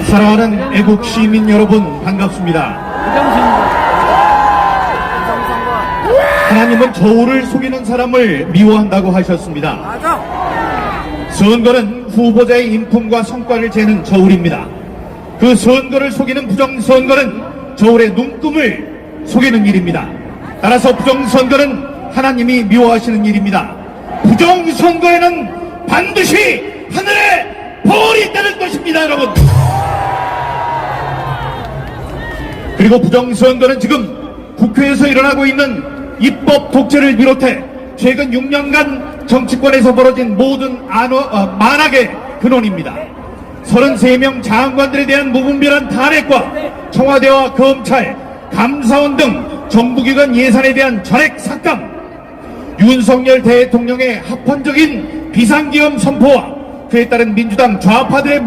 사랑하는 애국 시민 여러분, 반갑습니다. 하나님은 저울을 속이는 사람을 미워한다고 하셨습니다. 선거는 후보자의 인품과 성과를 재는 저울입니다. 그 선거를 속이는 부정선거는 저울의 눈금을 속이는 일입니다. 따라서 부정선거는 하나님이 미워하시는 일입니다. 부정선거에는 반드시 하늘에 벌이 있다는 것입니다, 여러분. 그리고 부정선거는 지금 국회에서 일어나고 있는 입법 독재를 비롯해 최근 6년간 정치권에서 벌어진 모든 만악의 근원입니다. 33명 장관들에 대한 무분별한 탄핵과 청와대와 검찰, 감사원 등 정부기관 예산에 대한 전액 삭감, 윤석열 대통령의 합헌적인 비상기업 선포와 그에 따른 민주당 좌파들의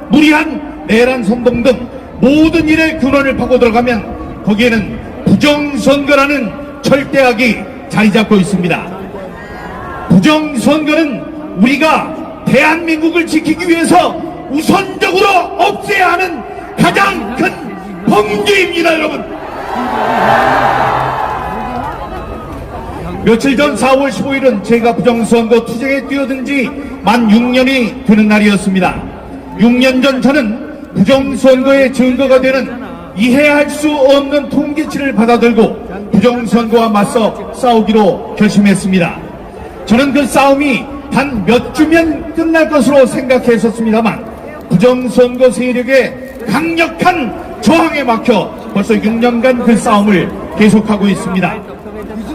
무리한 내란 선동 등 모든 일의 근원을 파고 들어가면 거기에는 부정선거라는 철대악이 자리 잡고 있습니다. 부정선거는 우리가 대한민국을 지키기 위해서 우선적으로 없애야 하는 가장 큰 범죄입니다, 여러분. 며칠 전 4월 15일은 제가 부정선거 투쟁에 뛰어든 지 만 6년이 되는 날이었습니다. 6년 전 저는 부정선거의 증거가 되는 이해할 수 없는 통계치를 받아들고 부정선거와 맞서 싸우기로 결심했습니다. 저는 그 싸움이 단 몇 주면 끝날 것으로 생각했었습니다만 부정선거 세력의 강력한 저항에 막혀 벌써 6년간 그 싸움을 계속하고 있습니다.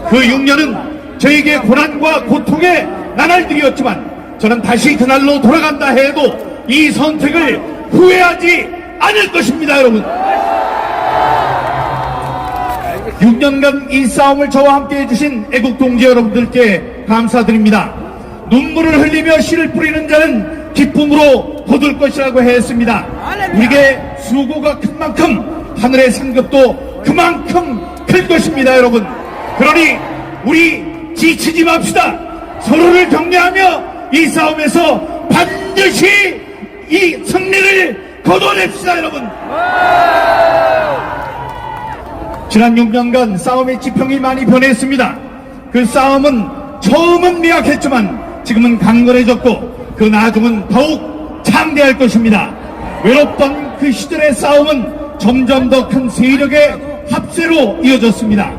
그 6년은 저에게 고난과 고통의 나날들이었지만 저는 다시 그날로 돌아간다 해도 이 선택을 후회하지 않을 것입니다, 여러분. 6년간 이 싸움을 저와 함께 해주신 애국 동지 여러분들께 감사드립니다. 눈물을 흘리며 씨를 뿌리는 자는 기쁨으로 거둘 것이라고 했습니다. 우리에게 수고가 큰 만큼 하늘의 상급도 그만큼 클 것입니다, 여러분. 그러니 우리 지치지 맙시다. 서로를 격려하며 이 싸움에서 반드시 이 승리를 거둬냅시다, 여러분. 지난 6년간 싸움의 지평이 많이 변했습니다. 그 싸움은 처음은 미약했지만 지금은 강건해졌고 그 나중은 더욱 창대할 것입니다. 외롭던 그 시절의 싸움은 점점 더 큰 세력의 합세로 이어졌습니다.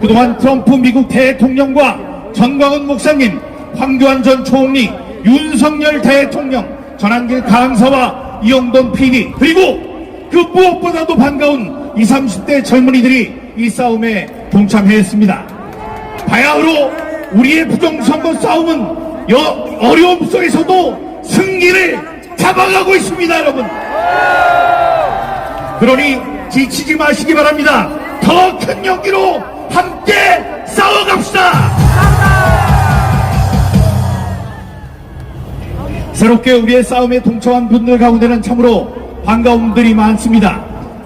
그동안 트럼프 미국 대통령과 전광훈 목사님, 황교안 전 총리, 윤석열 대통령, 전한길 강사와 이영돈 PD, 그리고 그 무엇보다도 반가운 20, 30대 젊은이들이 이 싸움에 동참했습니다. 바야흐로 우리의 부정선거 싸움은 어려움 속에서도 승리를 잡아가고 있습니다, 여러분. 그러니 지치지 마시기 바랍니다. 더 큰 용기로 함께 싸워갑시다. 새롭게 우리의 싸움에 동참한 분들 가운데는 참으로 반가운 분들이 많습니다.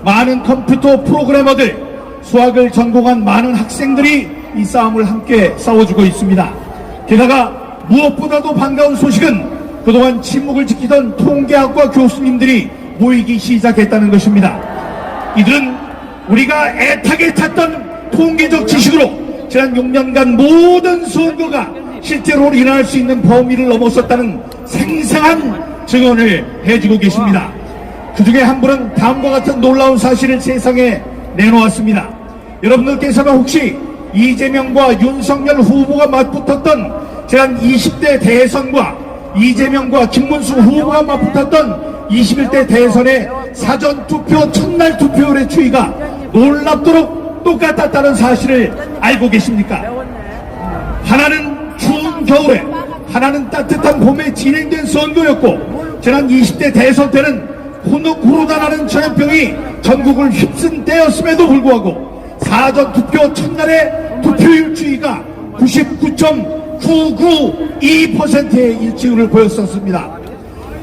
많은 컴퓨터 프로그래머들, 수학을 전공한 많은 학생들이 이 싸움을 함께 싸워주고 있습니다. 게다가 무엇보다도 반가운 소식은 그동안 침묵을 지키던 통계학과 교수님들이 모이기 시작했다는 것입니다. 이들은 우리가 애타게 찾던 통계적 지식으로 지난 6년간 모든 선거가 실제로 일어날 수 있는 범위를 넘어섰다는 생생한 증언을 해주고 계십니다. 그 중에 한 분은 다음과 같은 놀라운 사실을 세상에 내놓았습니다. 여러분들께서는 혹시 이재명과 윤석열 후보가 맞붙었던 지난 20대 대선과 이재명과 김문수 후보가 맞붙었던 21대 대선의 사전투표 첫날 투표율의 추이가 놀랍도록 똑같았다는 사실을 알고 계십니까? 하나는 추운 겨울에, 하나는 따뜻한 봄에 진행된 선거였고 지난 20대 대선 때는 코로나라는 전염병이 전국을 휩쓴 때였음에도 불구하고 사전투표 첫날의 투표율 추이가 99.992%의 일치율을 보였었습니다.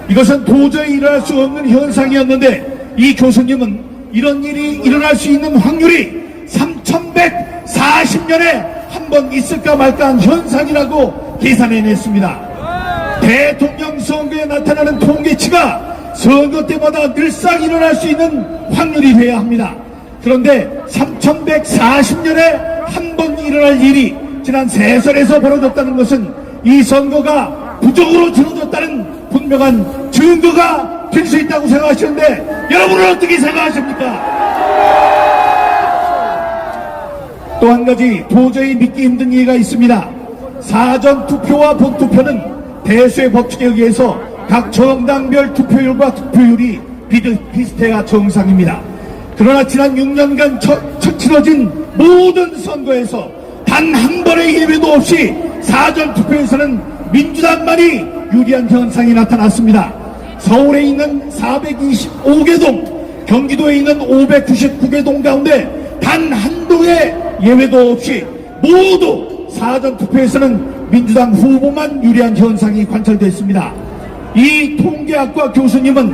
이것은 도저히 일어날 수 없는 현상이었는데 이 교수님은 이런 일이 일어날 수 있는 확률이 3140년에 한 번 있을까 말까한 현상이라고 계산해냈습니다. 대통령 선거에 나타나는 통계치가 선거 때마다 늘상 일어날 수 있는 확률이 돼야 합니다. 그런데 3140년에 한 번 일어날 일이 지난 세설에서 벌어졌다는 것은 이 선거가 부정으로 치러졌다는 분명한 증거가 될 수 있다고 생각하시는데 여러분은 어떻게 생각하십니까? 또 한 가지 도저히 믿기 힘든 얘기가 있습니다. 사전투표와 본투표는 대수의 법칙에 의해서 각 정당별 투표율과 득표율이 비슷해야 정상입니다. 그러나 지난 6년간 치러진 모든 선거에서 단 한 번의 예외도 없이 사전투표에서는 민주당만이 유리한 현상이 나타났습니다. 서울에 있는 425개 동, 경기도에 있는 599개 동 가운데 단 한 동의 예외도 없이 모두 사전투표에서는 민주당 후보만 유리한 현상이 관찰됐습니다. 이 통계학과 교수님은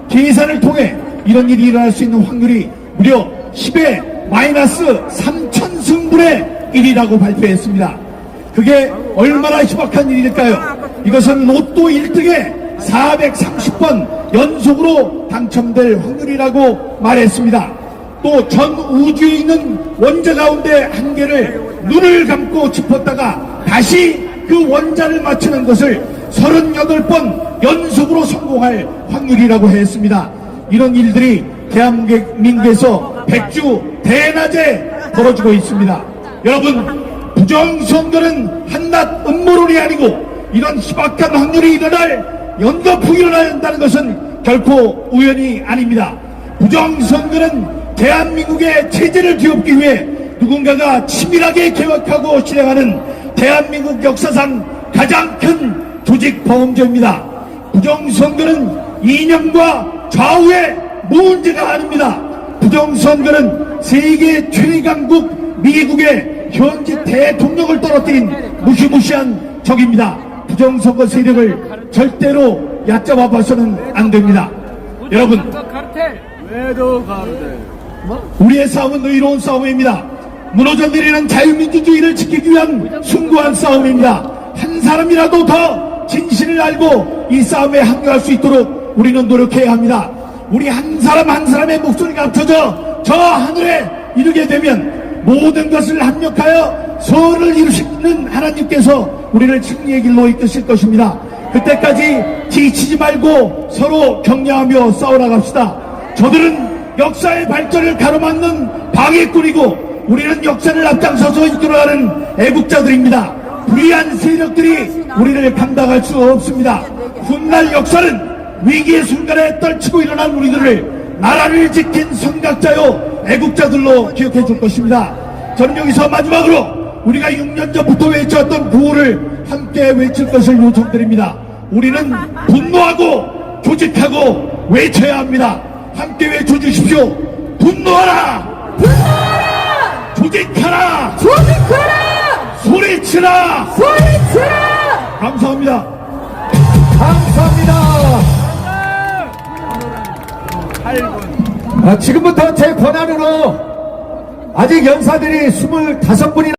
계산을 통해 이런 일이 일어날 수 있는 확률이 무려 10의 마이너스 3000승분의 1이라고 발표했습니다. 그게 얼마나 희박한 일일까요? 이것은 로또 1등에 430번 연속으로 당첨될 확률이라고 말했습니다. 또 전 우주에 있는 원자 가운데 한 개를 눈을 감고 짚었다가 다시 그 원자를 맞추는 것을 38번 연속으로 성공할 확률이라고 했습니다. 이런 일들이 대한민국에서 백주 대낮에 벌어지고 있습니다. 여러분, 부정선거는 한낱 음모론이 아니고 이런 희박한 확률이 일어날 연거푸 일어난다는 것은 결코 우연이 아닙니다. 부정선거는 대한민국의 체제를 뒤엎기 위해 누군가가 치밀하게 계획하고 실행하는 대한민국 역사상 가장 큰 조직범죄입니다. 부정선거는 이념과 좌우의 문제가 아닙니다. 부정선거는 세계 최강국 미국의 현재 대통령을 떨어뜨린 무시무시한 적입니다. 부정선거 세력을 절대로 얕잡아 봐서는 안 됩니다. 여러분, 우리의 싸움은 의로운 싸움입니다. 무너져 내리는 자유민주주의를 지키기 위한 숭고한 싸움입니다. 한 사람이라도 더 진실을 알고 이 싸움에 합류할 수 있도록 우리는 노력해야 합니다. 우리 한 사람 한 사람의 목소리가 합쳐져 저 하늘에 이르게 되면 모든 것을 합력하여 선을 이루시는 하나님께서 우리를 승리의 길로 이끄실 것입니다. 그때까지 지치지 말고 서로 격려하며 싸워나갑시다. 저들은 역사의 발전을 가로막는 방해꾼이고 우리는 역사를 앞장서서 이끌어가는 애국자들입니다. 불의한 세력들이 우리를 감당할 수 없습니다. 훗날 역사는 위기의 순간에 떨치고 일어난 우리들을 나라를 지킨 선각자요 애국자들로 기억해 줄 것입니다. 저는 여기서 마지막으로 우리가 6년 전부터 외쳤던 구호를 함께 외칠 것을 요청드립니다. 우리는 분노하고 조직하고 외쳐야 합니다. 함께 외쳐주십시오. 분노하라! 분노하라! 조직하라! 조직하라! 소리치라! 소리치라! 감사합니다. 감사합니다. 지금부터 제 권한으로 아직 연사들이 25분이나